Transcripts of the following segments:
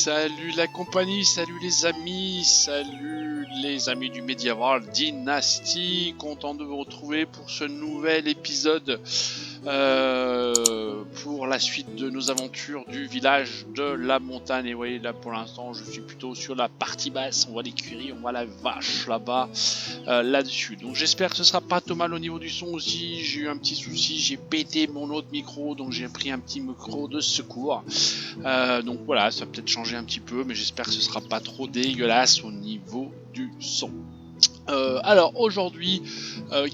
Salut la compagnie, salut les amis du Medieval Dynasty, content de vous retrouver pour ce nouvel épisode pour la suite de nos aventures du village de la montagne. Et vous voyez là pour l'instant je suis plutôt sur la partie basse, on voit l'écurie, on voit la vache là-bas, là-dessus. Donc j'espère que ce sera pas trop mal au niveau du son aussi. J'ai eu un petit souci, j'ai pété mon autre micro, donc j'ai pris un petit micro de secours. Donc voilà, ça va peut-être changer un petit peu, mais j'espère que ce sera pas trop dégueulasse au niveau du son. Alors aujourd'hui,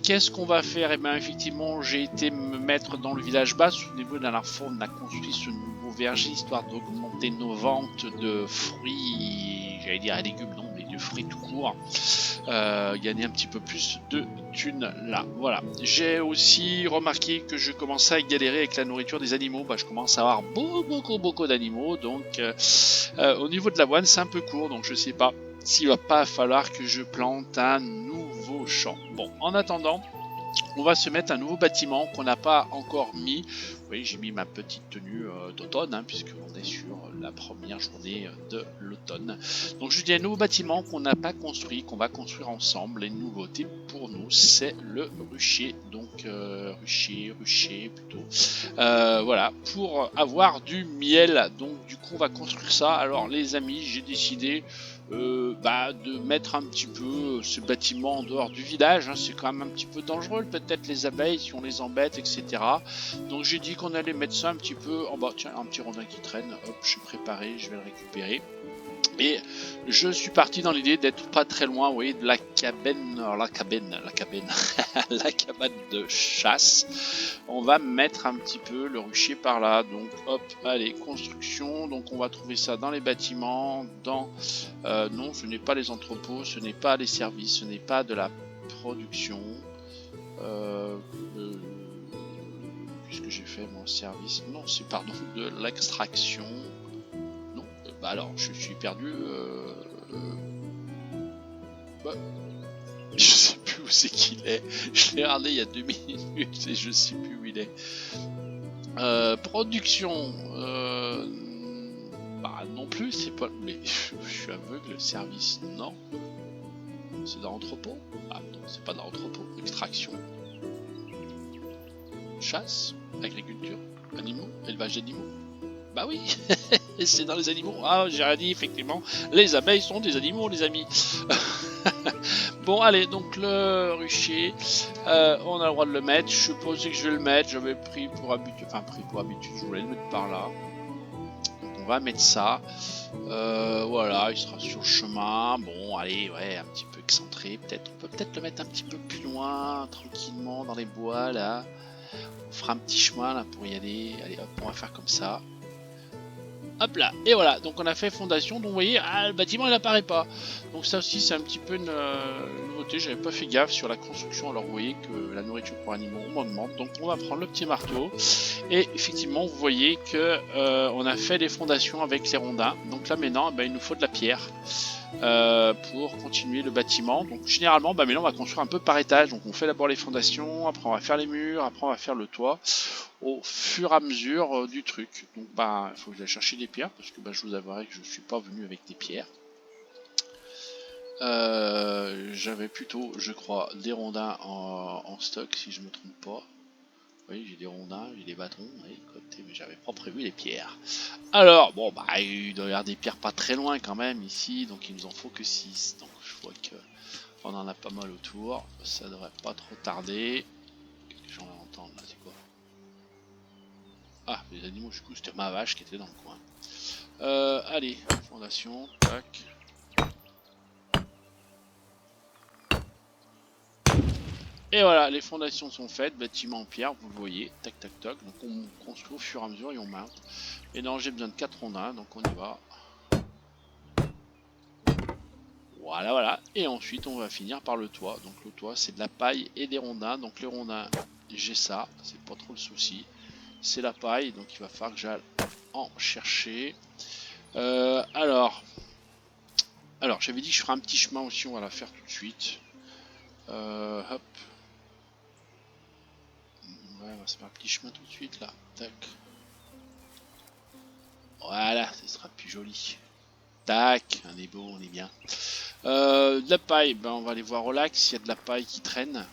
qu'est-ce qu'on va faire? Et bien effectivement, j'ai été me mettre dans le village bas. Souvenez-vous, la dernière fois, on a construit ce nouveau verger histoire d'augmenter nos ventes de fruits, j'allais dire légumes, non, mais de fruits tout court. Gagner un petit peu plus de thunes là. Voilà. J'ai aussi remarqué que je commençais à galérer avec la nourriture des animaux. Je commence à avoir beaucoup d'animaux. Donc au niveau de l'avoine, c'est un peu court. Donc je sais pas s'il va pas falloir que je plante un nouveau champ. Bon, en attendant, on va se mettre un nouveau bâtiment qu'on n'a pas encore mis. Oui, j'ai mis ma petite tenue d'automne, puisqu'on est sur la première journée de l'automne. Donc je dis un nouveau bâtiment qu'on n'a pas construit, qu'on va construire ensemble. Les nouveautés pour nous, c'est le rucher. Donc rucher plutôt. Voilà, pour avoir du miel. Donc du coup, on va construire ça. Alors les amis, j'ai décidé de mettre un petit peu ce bâtiment en dehors du village, c'est quand même un petit peu dangereux, peut-être les abeilles si on les embête, etc. Donc j'ai dit qu'on allait mettre ça un petit peu en bas. Tiens, un petit rondin qui traîne, hop, je suis préparé, je vais le récupérer. Et je suis parti dans l'idée d'être pas très loin, vous voyez, de la cabane, la cabane de chasse. On va mettre un petit peu le rucher par là. Donc hop, allez, construction. Donc on va trouver ça dans les bâtiments, non, ce n'est pas les entrepôts, ce n'est pas les services, ce n'est pas de la production. Qu'est-ce que j'ai fait, moi, service? Non, c'est pardon, de l'extraction. Non, alors, je suis perdu. Je sais plus où c'est qu'il est. Je l'ai regardé il y a 2 minutes et je sais plus où il est. Production. Non plus, c'est pas. Mais je suis aveugle. Service, non. C'est dans l'entrepôt? Ah non, c'est pas dans l'entrepôt. Extraction. Chasse. Agriculture. Animaux. Élevage d'animaux. Bah oui, c'est dans les animaux. Ah, j'ai rien dit, effectivement. Les abeilles sont des animaux, les amis. Bon, allez, donc le rucher, on a le droit de le mettre. Je suppose que je vais le mettre. J'avais pris pour habitude, je voulais le mettre par là. Donc on va mettre ça. Voilà, il sera sur le chemin. Bon, allez, ouais, un petit peu excentré. Peut-être, on peut peut-être le mettre un petit peu plus loin, tranquillement, dans les bois, là. On fera un petit chemin, là, pour y aller. Allez, hop, on va faire comme ça. Hop là, et voilà, donc on a fait fondation, donc vous voyez, le bâtiment il apparaît pas. Donc ça aussi c'est un petit peu une nouveauté, j'avais pas fait gaffe sur la construction, alors vous voyez que la nourriture pour animaux on m'en demande, donc on va prendre le petit marteau, et effectivement vous voyez que on a fait les fondations avec les rondins, donc là maintenant il nous faut de la pierre. Pour continuer le bâtiment. Donc généralement maintenant on va construire un peu par étage, donc on fait d'abord les fondations, après on va faire les murs, après on va faire le toit au fur et à mesure du truc. Donc il faut que j'aille chercher des pierres parce que je vous avouerai que je suis pas venu avec des pierres. J'avais plutôt, je crois, des rondins en stock si je me trompe pas. Oui, j'ai des rondins, j'ai des bâtons, mais j'avais pas prévu les pierres. Alors, bon, il doit y avoir des pierres pas très loin quand même ici, donc il nous en faut que 6. Donc je vois qu'on en a pas mal autour, ça devrait pas trop tarder. Qu'est-ce que j'en ai entendre là, c'est quoi? Ah, les animaux, du coup, c'était ma vache qui était dans le coin. Allez, fondation, tac. Et voilà, les fondations sont faites, bâtiment en pierre, vous le voyez, tac tac tac. Donc on construit au fur et à mesure et on monte. Et non, j'ai besoin de 4 rondins, donc on y va. Voilà. Et ensuite, on va finir par le toit. Donc le toit, c'est de la paille et des rondins. Donc les rondins, j'ai ça, c'est pas trop le souci. C'est la paille, donc il va falloir que j'aille en chercher. Alors, j'avais dit que je ferai un petit chemin aussi, on va la faire tout de suite. Hop. Ouais, on va se faire un petit chemin tout de suite là. Tac. Voilà, ce sera plus joli. Tac, on est beau, on est bien. De la paille, ben on va aller voir au lac s'il y a de la paille qui traîne.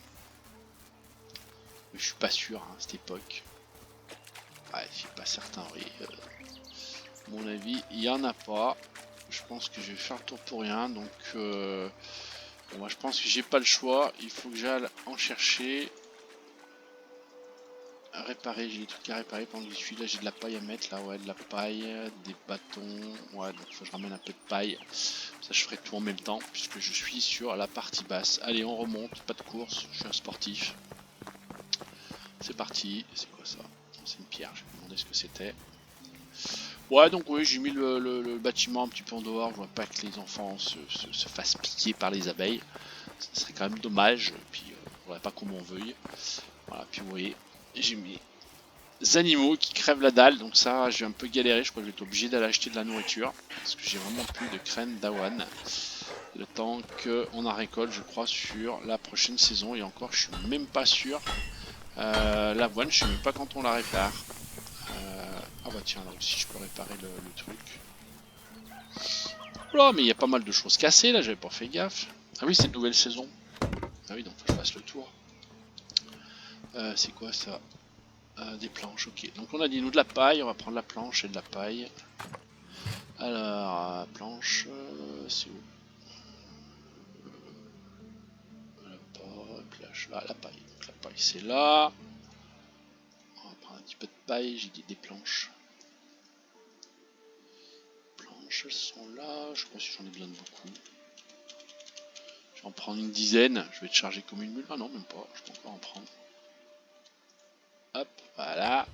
Je suis pas sûr hein, à cette époque. Ouais, je suis pas certain, oui. À mon avis, il y en a pas. Je pense que je vais faire le tour pour rien, donc moi je pense que j'ai pas le choix. Il faut que j'aille en chercher. Réparer, j'ai des trucs à réparer pendant que je suis là, j'ai de la paille à mettre là, ouais, de la paille, des bâtons, ouais, donc faut que je ramène un peu de paille, ça je ferai tout en même temps, puisque je suis sur la partie basse. Allez, on remonte, pas de course, je suis un sportif. C'est parti, c'est quoi ça? C'est une pierre, je vais me demander ce que c'était. Ouais, donc oui, j'ai mis le bâtiment un petit peu en dehors, je vois pas que les enfants se fassent piquer par les abeilles, ça serait quand même dommage, puis je voudrais pas qu'on m'en veuille. Voilà, puis vous voyez, j'ai mis des animaux qui crèvent la dalle, donc ça j'ai un peu galéré, je crois que je vais être obligé d'aller acheter de la nourriture parce que j'ai vraiment plus de graines d'avoine le temps qu'on en récolte, je crois, sur la prochaine saison. Et encore, je suis même pas sûr. L'avoine, je sais même pas quand on la répare. Ah bah tiens, là aussi je peux réparer le truc. Oh mais il y a pas mal de choses cassées là, j'avais pas fait gaffe. Ah oui, c'est une nouvelle saison. Ah oui, donc faut que je fasse le tour. C'est quoi ça? Des planches, ok. Donc on a dit nous de la paille, on va prendre la planche et de la paille. Alors, planche, c'est où? La paille. Donc la paille c'est là. On va prendre un petit peu de paille, j'ai dit des planches. Planches, elles sont là. Je sais pas si j'en ai besoin de beaucoup. Je vais en prendre une dizaine. Je vais te charger comme une mule. Ah non, même pas. Je peux encore en prendre. Hop, voilà.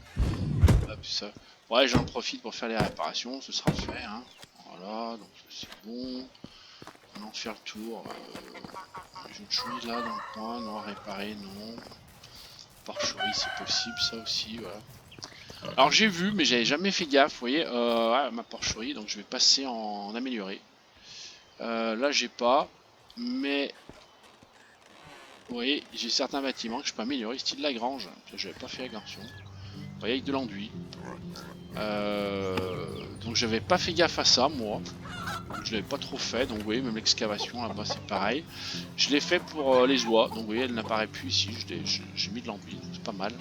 Hop, ça. Ouais, j'en profite pour faire les réparations. Ce sera fait. Hein. Voilà, donc c'est bon. On en faire le tour. J'ai autre chose là dans le coin. Non, à réparer, non. Porcherie, c'est possible, ça aussi. Voilà. Alors j'ai vu, mais j'avais jamais fait gaffe. Vous voyez, ouais, ma porcherie. Donc je vais passer en amélioré. Là, j'ai pas. Mais vous voyez, j'ai certains bâtiments que je peux améliorer, style la grange. J'avais pas fait attention. Vous voyez, avec de l'enduit. Donc j'avais pas fait gaffe à ça, moi. Je l'avais pas trop fait, donc vous voyez, même l'excavation là-bas c'est pareil. Je l'ai fait pour les oies, donc vous voyez, elle n'apparaît plus ici. J'ai mis de l'enduit, c'est pas mal.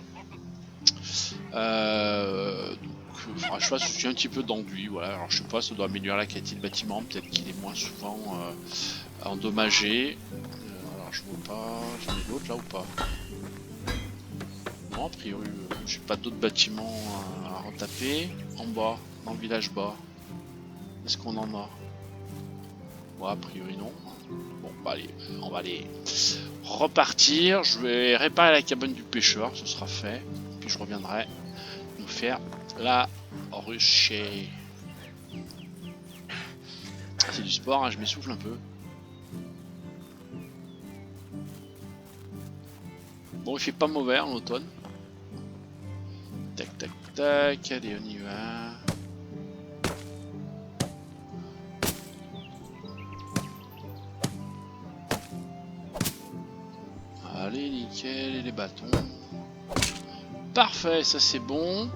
Donc, faudra que je fasse aussi un petit peu d'enduit, voilà. Alors je sais pas, ça doit améliorer la qualité de bâtiment, peut-être qu'il est moins souvent endommagé. Alors je vois pas, j'en ai d'autres là ou pas? Non, a priori, j'ai pas d'autres bâtiments à retaper. En bas, dans le village bas, est-ce qu'on en a? Ouais, a priori non. Bon, bah allez, on va aller repartir. Je vais réparer la cabane du pêcheur, ce sera fait. Puis je reviendrai nous faire la ruchée. C'est du sport, hein, je m'essouffle un peu. Bon, il fait pas mauvais en automne. Tac, tac, tac. Allez, on y va. Allez, nickel. Et les bâtons. Parfait, ça c'est bon.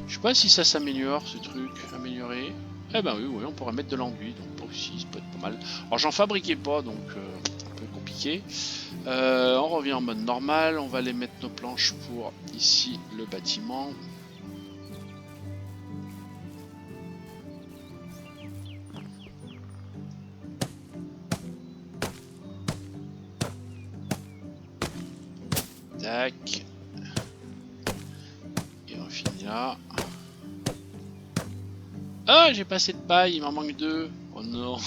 Je sais pas si ça s'améliore, ce truc. Améliorer. Eh ben oui, oui, on pourrait mettre de l'enduit. Donc aussi, ça peut être pas mal. Alors j'en fabriquais pas, donc un peu compliqué. On revient en mode normal. On va aller mettre nos planches pour ici le bâtiment. Tac. Et on finit là. Ah, j'ai pas assez de paille, il m'en manque 2. Oh non,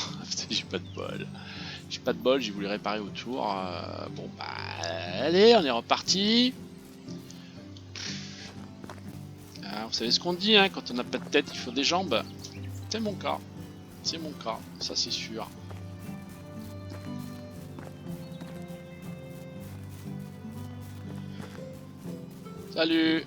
j'ai pas de bol. J'ai pas de bol, j'ai voulu réparer autour. Bon bah, allez, on est reparti. Ah, vous savez ce qu'on dit, hein, quand on n'a pas de tête, il faut des jambes. C'est mon cas. C'est mon cas, ça c'est sûr. Salut.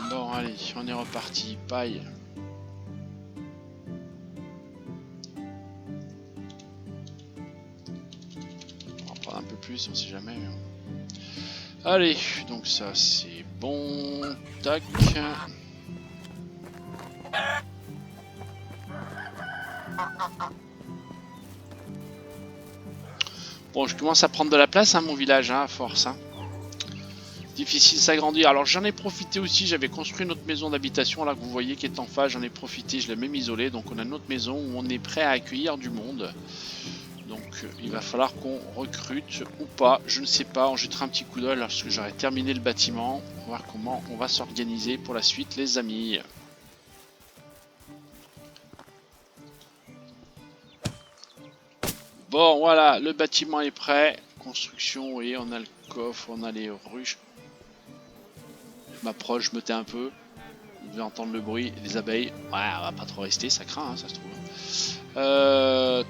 Bon, allez, on est reparti. Paille. On va prendre un peu plus, on sait jamais. Allez, donc ça c'est bon. Tac. Bon, je commence à prendre de la place, hein, mon village, hein, à force. Hein. Difficile de s'agrandir. Alors j'en ai profité aussi, j'avais construit notre maison d'habitation là que vous voyez qui est en face, j'en ai profité, je l'ai même isolée. Donc on a notre maison où on est prêt à accueillir du monde. Donc il va falloir qu'on recrute ou pas, je ne sais pas, on jettera un petit coup d'œil lorsque j'aurai terminé le bâtiment. On va voir comment on va s'organiser pour la suite les amis. Bon voilà, le bâtiment est prêt. Construction, oui, on a le coffre, on a les ruches. Je m'approche, je me tais un peu. Vous devez entendre le bruit, les abeilles. Ouais, on va pas trop rester, ça craint, hein, ça se trouve.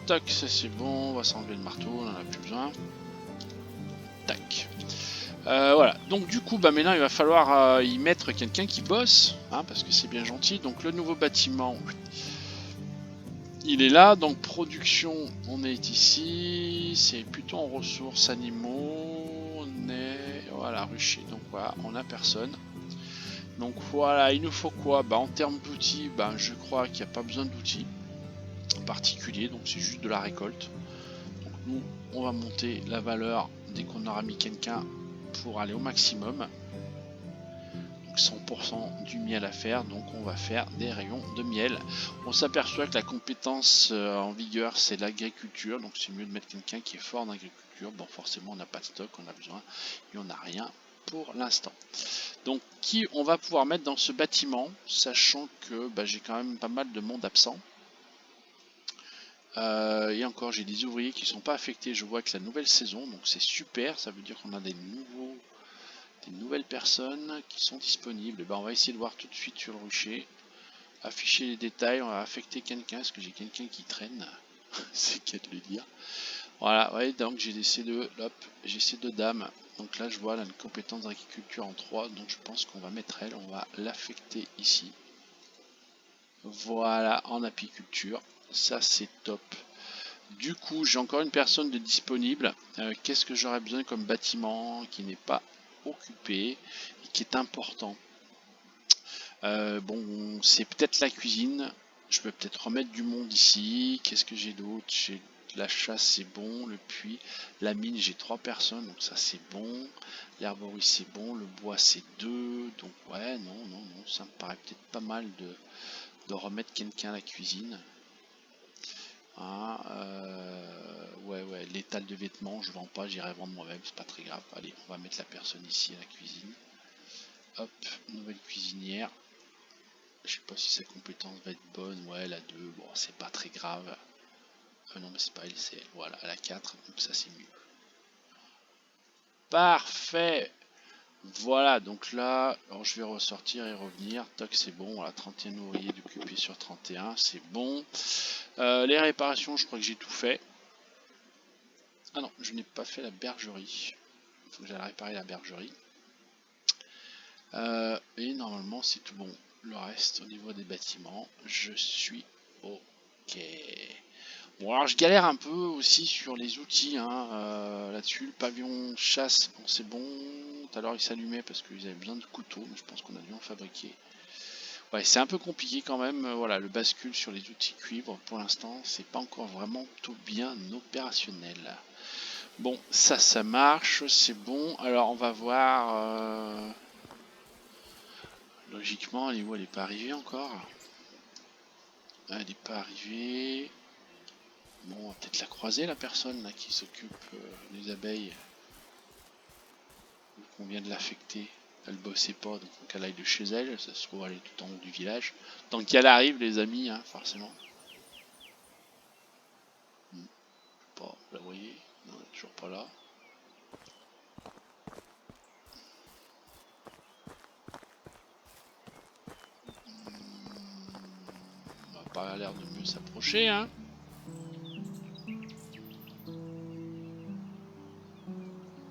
Tac, ça c'est bon, on va s'enlever le marteau, on en a plus besoin. Tac. Voilà, donc du coup, bah, maintenant il va falloir y mettre quelqu'un qui bosse, hein, parce que c'est bien gentil. Donc le nouveau bâtiment, il est là. Donc production, on est ici. C'est plutôt en ressources animaux. On est, voilà, rucher. Donc voilà, on a personne. Donc voilà, il nous faut quoi? Bah, en termes d'outils, bah, je crois qu'il n'y a pas besoin d'outils particuliers, donc c'est juste de la récolte. Donc nous, on va monter la valeur dès qu'on aura mis quelqu'un pour aller au maximum. Donc 100% du miel à faire, donc on va faire des rayons de miel. On s'aperçoit que la compétence en vigueur, c'est l'agriculture, donc c'est mieux de mettre quelqu'un qui est fort en agriculture. Bon, forcément, on n'a pas de stock, on a besoin, et on n'a rien pour l'instant. Donc qui on va pouvoir mettre dans ce bâtiment, sachant que bah, j'ai quand même pas mal de monde absent. Et encore j'ai des ouvriers qui ne sont pas affectés, je vois que la nouvelle saison, donc c'est super, ça veut dire qu'on a des nouvelles personnes qui sont disponibles. Et ben, on va essayer de voir tout de suite sur le rucher, afficher les détails, on va affecter quelqu'un, parce que j'ai quelqu'un qui traîne, c'est qu'à de le dire. Voilà, ouais, donc j'ai des C2, hop, j'ai C2 dames. Donc là je vois là, une compétence d'agriculture en 3, donc je pense qu'on va mettre elle, on va l'affecter ici. Voilà, en apiculture, ça c'est top. Du coup j'ai encore une personne de disponible. Qu'est-ce que j'aurais besoin comme bâtiment qui n'est pas occupé et qui est important? Bon, c'est peut-être la cuisine. Je peux peut-être remettre du monde ici. Qu'est-ce que j'ai d'autre? J'ai la chasse, c'est bon. Le puits, la mine, j'ai 3 personnes, donc ça c'est bon. L'herberie, c'est bon. Le bois, c'est 2. Donc ouais, non, ça me paraît peut-être pas mal de remettre quelqu'un à la cuisine. Hein, ouais, l'étal de vêtements, je vends pas, j'irai vendre moi-même, c'est pas très grave. Allez, on va mettre la personne ici à la cuisine. Hop, nouvelle cuisinière. Je sais pas si sa compétence va être bonne. Ouais, elle a 2. Bon, c'est pas très grave. Non, mais c'est pas elle, c'est elle. Voilà, elle a 4. Donc ça, c'est mieux. Parfait. Voilà, donc là, alors je vais ressortir et revenir. Toc, c'est bon. Voilà, 31 ouvriers d'occupés sur 31. C'est bon. Les réparations, je crois que j'ai tout fait. Ah non, je n'ai pas fait la bergerie. Il faut que j'aille réparer la bergerie. Et normalement, c'est tout bon. Le reste, au niveau des bâtiments, je suis OK. Bon, alors je galère un peu aussi sur les outils hein, là-dessus. Le pavillon chasse, bon, c'est bon. Tout à l'heure il s'allumait parce qu'ils avaient besoin de couteaux, mais je pense qu'on a dû en fabriquer. Ouais, c'est un peu compliqué quand même. Voilà, le bascule sur les outils cuivre, pour l'instant, c'est pas encore vraiment tout bien opérationnel. Bon, ça marche, c'est bon. Alors on va voir. Logiquement, elle est où? Elle est pas arrivée encore. Elle n'est pas arrivée. Bon, on va peut-être la croiser, la personne là, qui s'occupe des abeilles. On vient de l'affecter. Elle bossait pas, donc elle aille de chez elle. Ça se trouve, elle est tout en haut du village. Tant qu'elle arrive, les amis, hein, forcément. Je sais pas, vous la voyez? Non, elle est toujours pas là. On n'a pas l'air de mieux s'approcher, hein.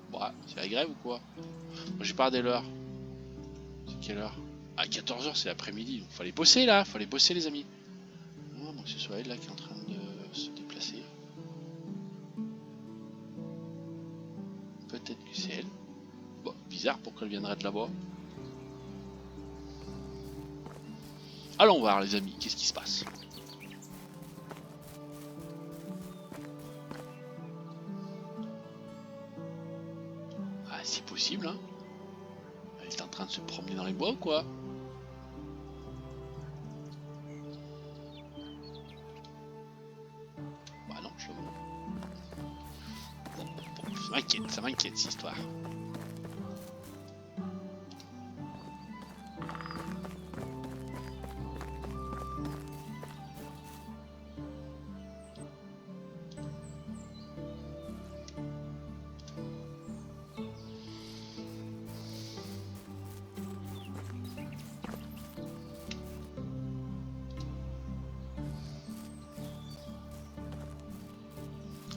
Bon, c'est la grève ou quoi? Moi, j'ai pas regardé l'heure. C'est quelle heure? À 14h, c'est l'après-midi. Donc, fallait bosser là, fallait bosser, les amis. Non, donc ce soit elle là qui est en train de se déplacer. Peut-être que c'est elle. Bon, bizarre, pourquoi elle viendrait de là-bas? Allons voir les amis, qu'est-ce qui se passe? Ah, c'est possible, hein? Elle est en train de se promener dans les bois ou quoi? Bah non, je vois. Bon, ça m'inquiète cette histoire.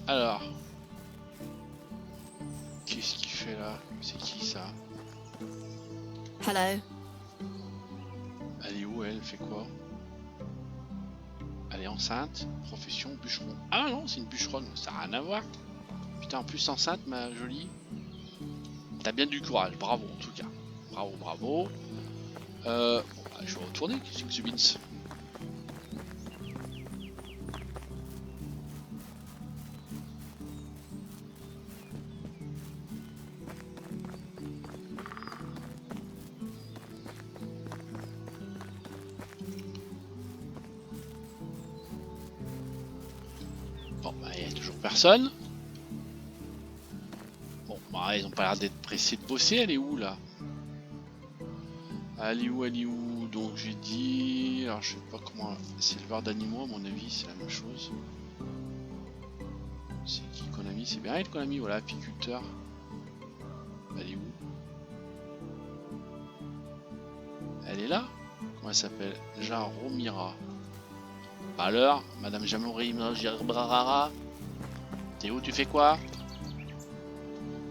Alors, qu'est-ce qu'il fait là? C'est qui ça? Hello. Elle est où, elle fait quoi? Elle est enceinte, profession bûcheron. Ah non, c'est une bûcheronne, ça n'a rien à voir. Putain, en plus enceinte, ma jolie. T'as bien du courage, bravo en tout cas. Bravo, bravo. Bon, bah, je vais retourner, qu'est-ce que c'est que ce Beans? Bon, bah, il n'y a toujours personne. Bon, bah, ils ont pas l'air d'être pressés de bosser. Elle est où là? Elle est où? Elle est où? Donc j'ai dit. Alors je sais pas comment. C'est éleveur d'animaux, à mon avis, c'est la même chose. C'est qui qu'on a mis? C'est bien elle qu'on a mis, voilà, apiculteur. Elle est où? Elle est là? Comment elle s'appelle? Jaromira. Bah alors, Madame Jaromira. Théo, tu fais quoi?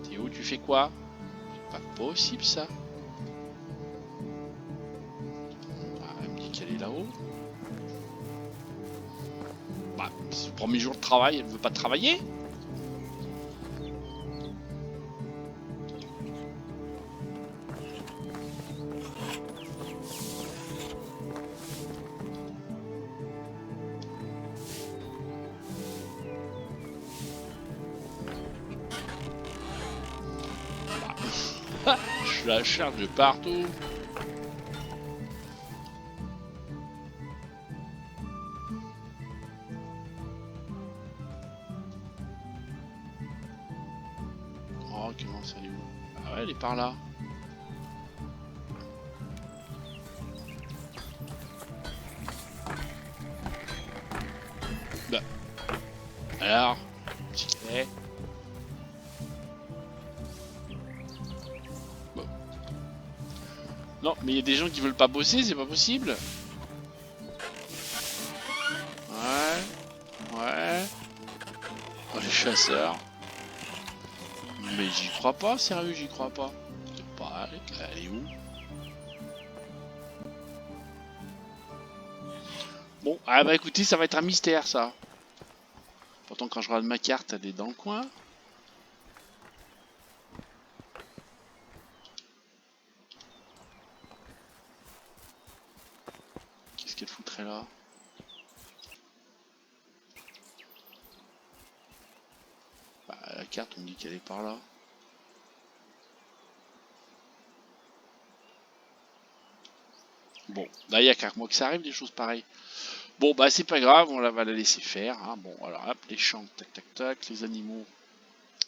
Théo, tu fais quoi? C'est pas possible ça. Ah, elle me dit qu'elle est là-haut. Bah, c'est le premier jour de travail, elle veut pas travailler? Je la cherche de partout. Oh, comment ça, elle est où? Ah ouais, elle est par là. Bah. Alors, petit cadet. Bon. Non, mais il y a des gens qui veulent pas bosser, c'est pas possible. Ouais, ouais. Oh, les chasseurs. Mais j'y crois pas, sérieux, j'y crois pas. C'est pas elle est où? Bon, ah bah écoutez, ça va être un mystère ça. Pourtant, quand je regarde ma carte, elle est dans le coin. Qu'est-ce qu'elle foutrait là? Bah, la carte, on me dit qu'elle est par là. Bon, là, il y a qu'à moi que ça arrive, des choses pareilles. Bon, bah, c'est pas grave, on va la laisser faire. Hein. Bon, alors, hop, les champs, tac, tac, tac. Les animaux,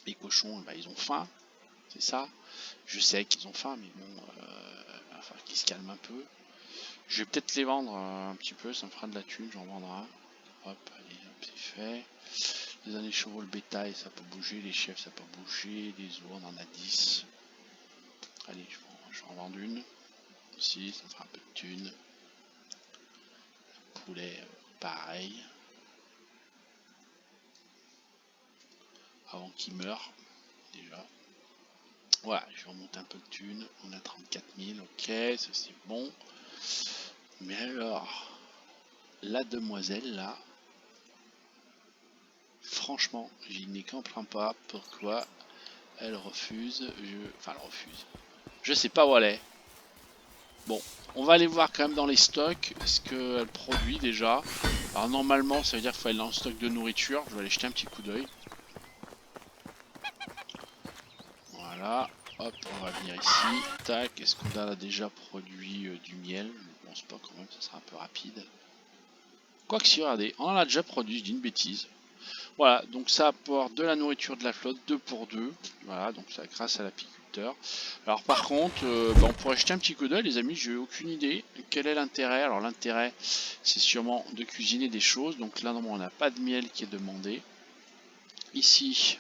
les cochons, bah, ils ont faim. C'est ça. Je sais qu'ils ont faim, mais bon, enfin, qu'ils se calment un peu. Je vais peut-être les vendre un petit peu, ça me fera de la thune, j'en vendrai un. Hop, allez, hop, c'est fait. Les années chevaux, le bétail, ça peut bouger. Les chefs, ça peut bouger. Les os, on en a 10. Allez, je vais en vendre une. Si, ça me fera un peu de thune. Poulet, pareil. Avant qu'il meure, déjà. Voilà, je vais remonter un peu de thune. On a 34 000, ok, ça c'est bon. Mais alors, la demoiselle là, franchement, j'y n'ai qu'en plein pas. Pourquoi Elle refuse. Enfin, elle refuse. Je sais pas où elle est. Bon, on va aller voir quand même dans les stocks ce qu'elle produit déjà. Alors normalement, ça veut dire qu'il faut aller dans le stock de nourriture. Je vais aller jeter un petit coup d'œil. Voilà. Hop, on va venir ici. Tac, est-ce qu'on a déjà produit du miel? Je pense pas quand même, ça sera un peu rapide. Quoique si, regardez, on en a déjà produit, je dis une bêtise. Voilà, donc ça apporte de la nourriture de la flotte, 2 pour 2. Voilà, donc ça grâce à l'apiculteur. Alors par contre, on pourrait jeter un petit coup d'œil les amis, j'ai aucune idée. Quel est l'intérêt? Alors l'intérêt, c'est sûrement de cuisiner des choses. Donc là, normalement, on n'a pas de miel qui est demandé. Ici,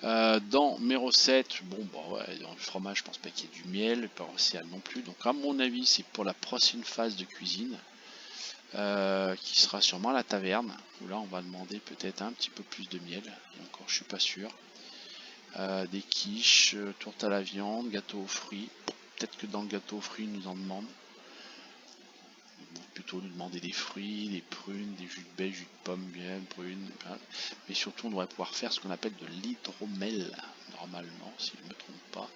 dans mes recettes, bon, bah ouais, dans le fromage, je pense pas qu'il y ait du miel, pas céréales non plus. Donc à mon avis, c'est pour la prochaine phase de cuisine. Qui sera sûrement à la taverne, où là on va demander peut-être un petit peu plus de miel, encore je suis pas sûr. Des quiches, tourte à la viande, gâteau aux fruits, peut-être que dans le gâteau aux fruits ils nous en demandent. Plutôt nous demander des fruits, des prunes, des jus de baie, jus de pomme, bien prunes, mais surtout on devrait pouvoir faire ce qu'on appelle de l'hydromel, normalement, si je ne me trompe pas.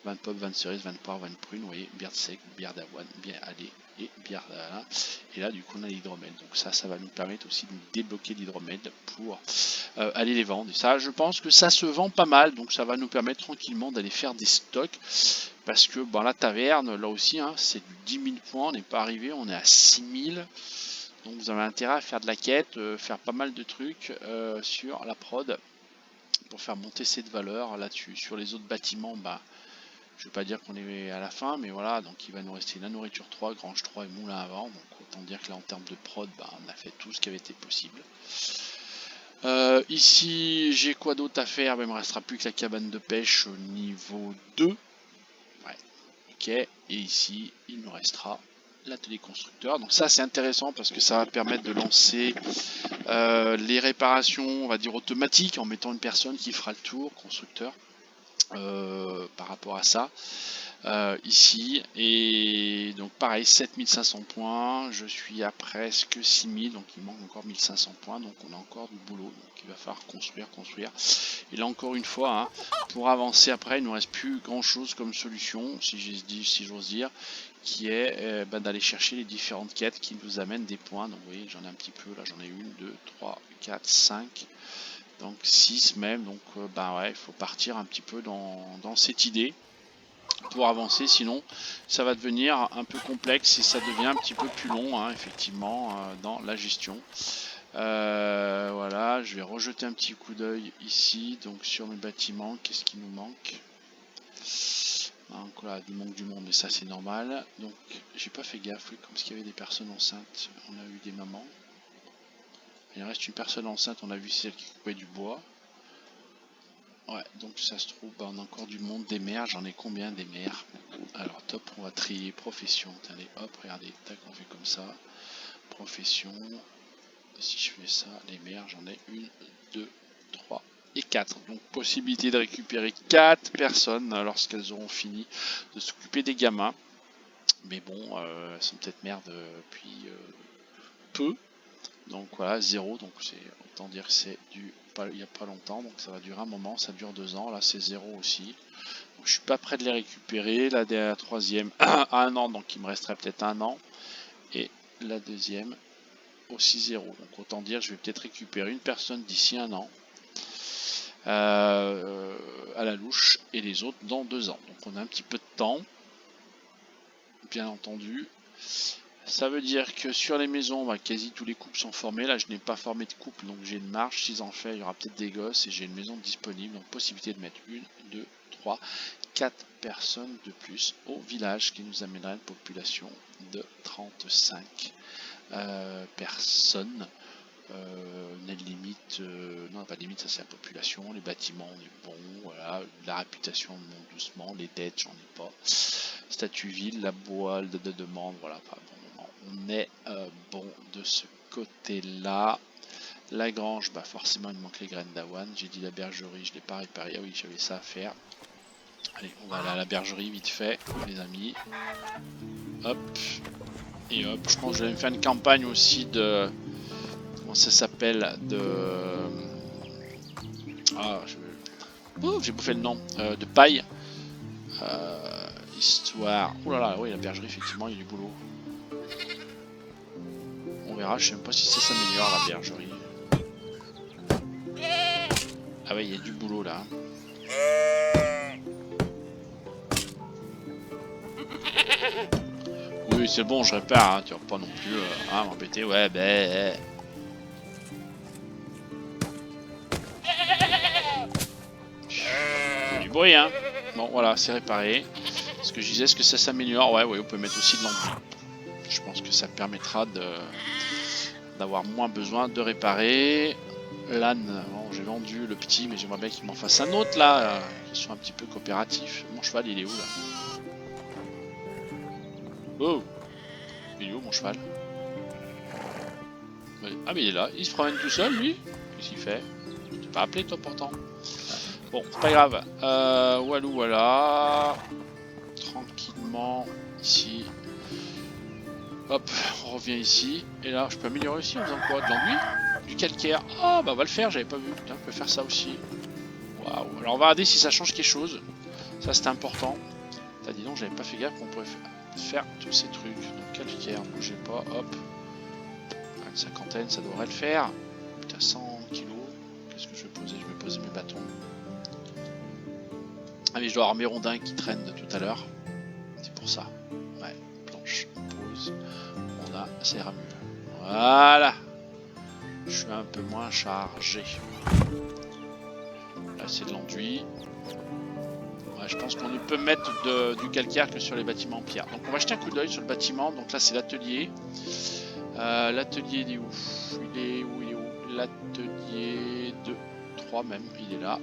20 pommes, 20 cerises, 20 poires, 20 prunes, vous voyez, bière de sec, bière d'avoine, bien allé, et bière là. Et là du coup on a l'hydromel, donc ça va nous permettre aussi de débloquer l'hydromel pour aller les vendre. Et ça, je pense que ça se vend pas mal, donc ça va nous permettre tranquillement d'aller faire des stocks. Parce que la taverne, là aussi, hein, c'est du 10 000 points, on n'est pas arrivé, on est à 6 000. Donc vous avez intérêt à faire de la quête, faire pas mal de trucs sur la prod pour faire monter cette valeur là-dessus. Sur les autres bâtiments, je ne vais pas dire qu'on est à la fin, mais voilà, donc il va nous rester la nourriture 3, grange 3 et moulin à vent. Donc autant dire que là en termes de prod, on a fait tout ce qui avait été possible. Ici, j'ai quoi d'autre à faire? Il me restera plus que la cabane de pêche au niveau 2. Et ici il nous restera l'atelier constructeur. Donc ça c'est intéressant parce que ça va permettre de lancer les réparations, on va dire automatiques, en mettant une personne qui fera le tour, constructeur, par rapport à ça. Ici, et donc pareil, 7500 points, je suis à presque 6000, donc il manque encore 1500 points, donc on a encore du boulot, donc il va falloir construire. Et là encore une fois, hein, pour avancer après, il ne nous reste plus grand chose comme solution, si j'ose dire, qui est d'aller chercher les différentes quêtes qui nous amènent des points. Donc vous voyez, j'en ai un petit peu, là j'en ai 1, 2, 3, 4, 5, donc 6 même, donc ouais, il faut partir un petit peu dans cette idée pour avancer, sinon ça va devenir un peu complexe et ça devient un petit peu plus long, hein, effectivement, dans la gestion. Voilà, je vais rejeter un petit coup d'œil ici, donc sur mes bâtiments, qu'est-ce qui nous manque? Donc là, il manque du monde, mais ça c'est normal. Donc j'ai pas fait gaffe, oui, comme s'il y avait des personnes enceintes, on a eu des mamans. Il reste une personne enceinte, on a vu celle qui coupait du bois. Ouais, donc ça se trouve, on a encore du monde, des mères, j'en ai combien des mères? Alors top, on va trier profession, allez hop, regardez, tac, on fait comme ça, profession, si je fais ça, les mères, j'en ai 1, 2, 3 et 4, donc possibilité de récupérer 4 personnes lorsqu'elles auront fini de s'occuper des gamins, mais bon, elles sont peut-être mères depuis peu, donc voilà, 0, donc c'est autant dire que c'est du il n'y a pas longtemps, donc ça va durer un moment, ça dure 2 ans, là c'est 0 aussi. Donc, je suis pas prêt de les récupérer, la troisième à 1 an, donc il me resterait peut-être 1 an, et la deuxième aussi 0, donc autant dire je vais peut-être récupérer une personne d'ici 1 an, à la louche, et les autres dans 2 ans, donc on a un petit peu de temps, bien entendu. Ça veut dire que sur les maisons, quasi tous les couples sont formés. Là, je n'ai pas formé de couple, donc j'ai une marge. Si j'en fais, il y aura peut-être des gosses et j'ai une maison disponible. Donc, possibilité de mettre 1, 2, 3, 4 personnes de plus au village, qui nous amènerait une population de 35 personnes. Limite, non, pas de limite, ça c'est la population. Les bâtiments, on est bon. Voilà, la réputation, on monte doucement. Les dettes, j'en ai pas. Statut ville, la boîte de demande, voilà. Enfin, bon, on est bon de ce côté-là. La grange, forcément il me manque les graines d'avoine. J'ai dit la bergerie, je l'ai pas réparé. Ah oui, j'avais ça à faire. Allez, on va aller à la bergerie vite fait, les amis. Hop. Et hop, je pense que je vais me faire une campagne aussi de... Comment ça s'appelle? De... Ah, Ouf, j'ai bouffé le nom. De paille. Histoire. Ouh là là, oui, la bergerie, effectivement, il y a du boulot. On verra, je sais même pas si ça s'améliore la bergerie. Ah ouais, il y a du boulot là. Oui, c'est bon, je répare, hein, tu vas pas non plus m'embêter, ouais, ben. Du bruit, hein. Bon, voilà, c'est réparé. Ce que je disais, est-ce que ça s'améliore? Ouais, on peut mettre aussi de l'enduit. Je pense que ça permettra d'avoir moins besoin de réparer. L'âne, bon, j'ai vendu le petit, mais j'aimerais bien qu'il m'en fasse un autre là, qui soit un petit peu coopératif. Mon cheval, il est où là? Oh! Il est où mon cheval? Ah mais il est là, il se promène tout seul lui? Qu'est-ce qu'il fait? Je t'ai pas appelé toi pourtant. Bon, c'est pas grave. Walou voilà. Tranquillement ici. Hop, on revient ici. Et là, je peux améliorer aussi en faisant quoi? De l'enduit? Du calcaire. Ah bah on va le faire, j'avais pas vu. Putain, on peut faire ça aussi. Waouh. Alors on va regarder si ça change quelque chose. Ça c'était important. T'as dit donc, j'avais pas fait gaffe qu'on pourrait faire tous ces trucs. Donc calcaire, bougez pas, hop. Une cinquantaine, ça devrait le faire. Putain, 100 kilos. Qu'est-ce que je vais poser? Je vais poser mes bâtons. Ah mais je dois avoir mes rondins qui traînent de tout à l'heure. C'est pour ça. Ouais, planche, pose. On a, ça ira mieux. Voilà. Je suis un peu moins chargé. Là c'est de l'enduit. Ouais, je pense qu'on ne peut mettre du calcaire que sur les bâtiments en pierre. Donc on va jeter un coup d'œil sur le bâtiment. Donc là c'est l'atelier. L'atelier il est où? Il est où? L'atelier 2, 3 même, il est là.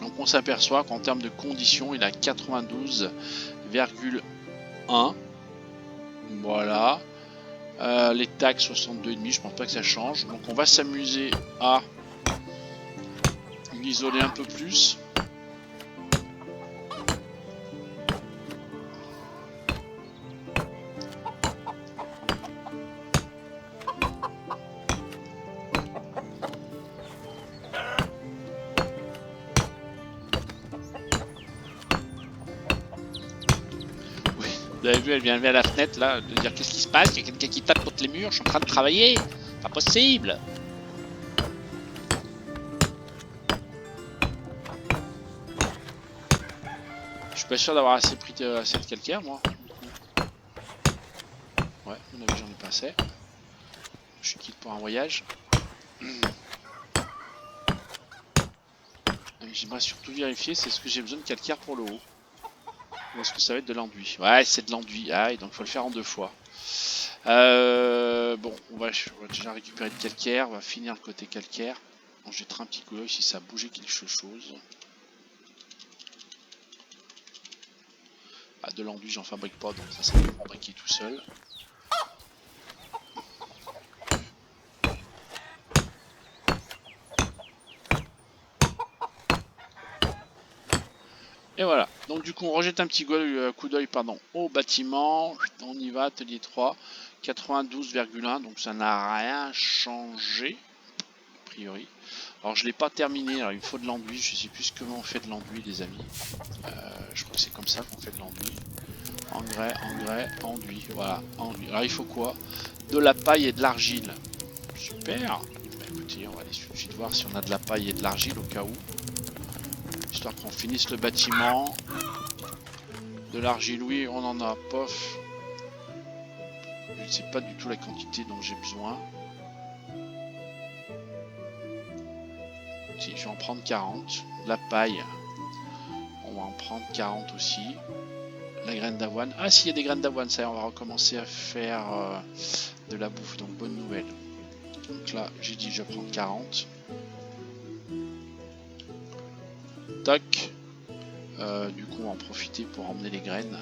Donc on s'aperçoit qu'en termes de conditions, il a 92,1. Voilà. Les taxes 62,5, je pense pas que ça change. Donc on va s'amuser à l'isoler un peu plus. Vous avez vu, elle vient lever à la fenêtre là, de dire qu'est-ce qui se passe, il y a quelqu'un qui tape contre les murs, je suis en train de travailler, pas possible. Je suis pas sûr d'avoir assez pris assez de calcaire moi. Ouais, mon avis j'en ai pas assez. Je suis quitte pour un voyage. J'aimerais surtout vérifier, c'est ce que j'ai besoin de calcaire pour le haut. Ou est-ce que ça va être de l'enduit? Ouais, c'est de l'enduit. Ah, et donc il faut le faire en 2 fois. Bon, on va déjà récupérer le calcaire. On va finir le côté calcaire. On jettera un petit coup d'œil si ça a bougé quelque chose. Ah, de l'enduit, j'en fabrique pas, donc ça va fabriquer tout seul. Et voilà, donc du coup on rejette un petit coup d'œil au bâtiment, on y va, atelier 3, 92,1, donc ça n'a rien changé, a priori. Alors je l'ai pas terminé, alors il me faut de l'enduit, je sais plus comment on fait de l'enduit les amis. Je crois que c'est comme ça qu'on fait de l'enduit. Engrais, enduit, voilà, enduit. Alors il faut quoi? De la paille et de l'argile. Super. Bah, écoutez, on va aller tout de suite voir si on a de la paille et de l'argile au cas où. Histoire qu'on finisse le bâtiment. De l'argile, oui, on en a, pof. Je ne sais pas du tout la quantité dont j'ai besoin. Si, je vais en prendre 40. La paille, on va en prendre 40 aussi. La graine d'avoine. Ah, s'il y a des graines d'avoine, ça y est, on va recommencer à faire de la bouffe. Donc, bonne nouvelle. Donc là, j'ai dit, je vais prendre 40. Tac. Du coup, on va en profiter pour emmener les graines.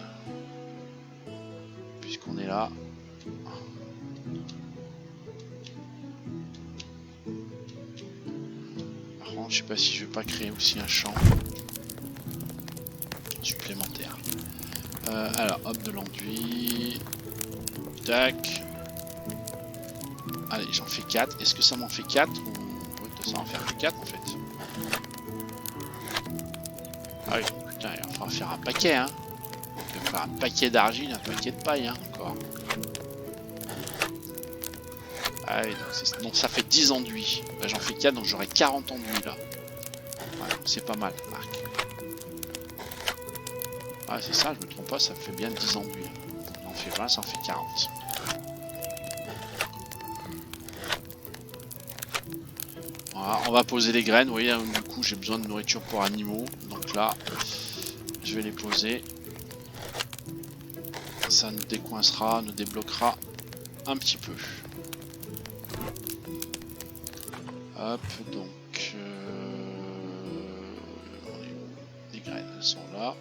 Puisqu'on est là. Par contre, je sais pas si je vais pas créer aussi un champ supplémentaire. Alors, hop, de l'enduit. Tac. Allez, j'en fais 4. Est-ce que ça m'en fait 4 ou... Oui, ça en fait 4 en fait. Ah oui, putain, il va falloir faire un paquet, hein. Il va falloir un paquet d'argile, un paquet de paille, hein, encore. Ah oui, donc ça fait 10 enduits. Bah, j'en fais 4, donc j'aurai 40 enduits, là. Ouais, c'est pas mal, Marc. Ah, c'est ça, je me trompe pas, ça fait bien 10 enduits. On en fait 20, ça en fait 40. Voilà, on va poser les graines. Vous voyez, hein, du coup, j'ai besoin de nourriture pour animaux. Donc là, je vais les poser. Ça nous décoincera, nous débloquera un petit peu. Hop, donc... les graines sont là.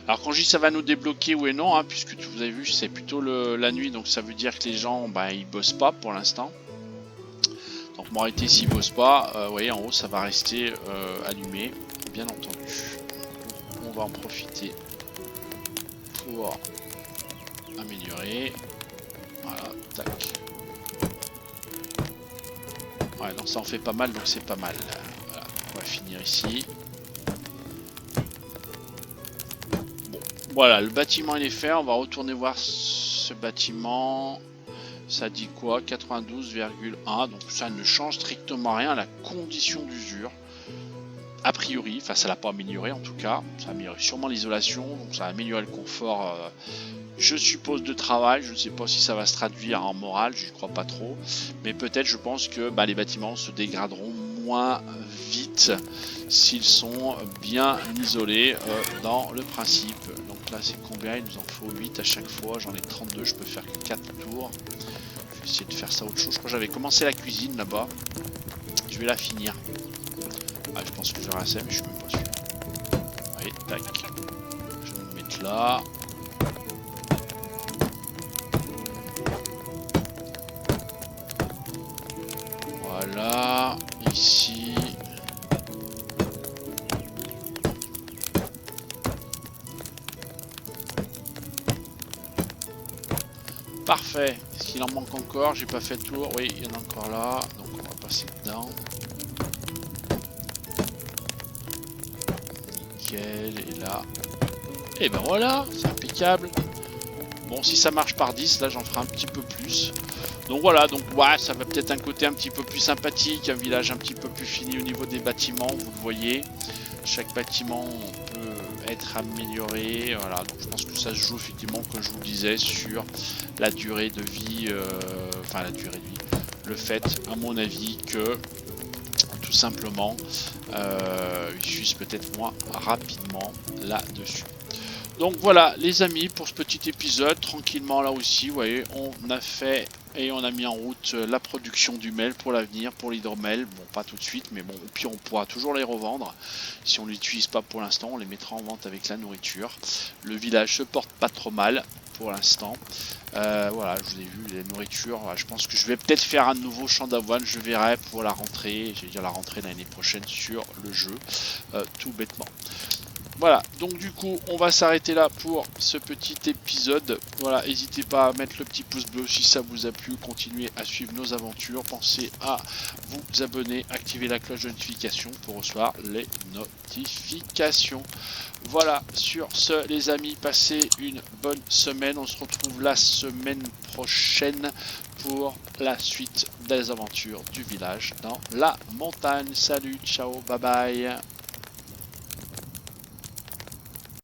Alors quand je dis ça va nous débloquer, oui et non, hein, puisque vous avez vu, c'est plutôt la nuit, donc ça veut dire que les gens, bah, ils bossent pas pour l'instant. Donc en réalité, s'ils bossent pas, vous voyez, en haut, ça va rester allumé, bien entendu. On va en profiter pour améliorer. Voilà, tac. Ouais, donc ça en fait pas mal, donc c'est pas mal. Voilà, on va finir ici. Bon, voilà, le bâtiment il est fait. On va retourner voir ce bâtiment. Ça dit quoi? 92,1. Donc ça ne change strictement rien à la condition d'usure. A priori, enfin ça l'a pas amélioré en tout cas. Ça a amélioré sûrement l'isolation, donc ça a amélioré le confort. Je suppose de travail, je ne sais pas si ça va se traduire en morale, je ne crois pas trop, mais peut-être je pense que bah, les bâtiments se dégraderont moins vite s'ils sont bien isolés dans le principe. Donc là c'est combien? Il nous en faut 8 à chaque fois, j'en ai 32, je peux faire que 4 tours. Je vais essayer de faire ça autre chose, je crois que j'avais commencé la cuisine là-bas, je vais la finir. Ah, je pense que j'aurai assez mais je suis même pas sûr. Allez, tac, je vais me mettre là. Voilà, ici. Parfait. Est-ce qu'il en manque encore? J'ai pas fait le tour. Oui, il y en a encore là. Donc on va passer dedans. Nickel. Et là. Et ben voilà, c'est impeccable. Bon, si ça marche par 10, là j'en ferai un petit peu plus. Donc voilà, donc ouais, ça va peut-être un côté un petit peu plus sympathique, un village un petit peu plus fini au niveau des bâtiments, vous le voyez. Chaque bâtiment peut être amélioré, voilà, donc je pense que ça se joue effectivement, comme je vous le disais, sur la durée de vie, enfin la durée de vie, le fait, à mon avis, que tout simplement, ils s'usent peut-être moins rapidement là-dessus. Donc voilà les amis pour ce petit épisode, tranquillement là aussi, vous voyez, on a fait et on a mis en route la production du mel pour l'avenir, pour l'hydromel, bon pas tout de suite, mais bon, puis on pourra toujours les revendre, si on ne l'utilise pas pour l'instant, on les mettra en vente avec la nourriture. Le village se porte pas trop mal pour l'instant, voilà, je vous ai vu, la nourriture, je pense que je vais peut-être faire un nouveau champ d'avoine, je verrai pour la rentrée, je vais dire la rentrée l'année prochaine sur le jeu, tout bêtement. Voilà, donc du coup, on va s'arrêter là pour ce petit épisode. Voilà, n'hésitez pas à mettre le petit pouce bleu si ça vous a plu. Continuez à suivre nos aventures. Pensez à vous abonner, activer la cloche de notification pour recevoir les notifications. Voilà, sur ce, les amis, passez une bonne semaine. On se retrouve la semaine prochaine pour la suite des aventures du village dans la montagne. Salut, ciao, bye bye.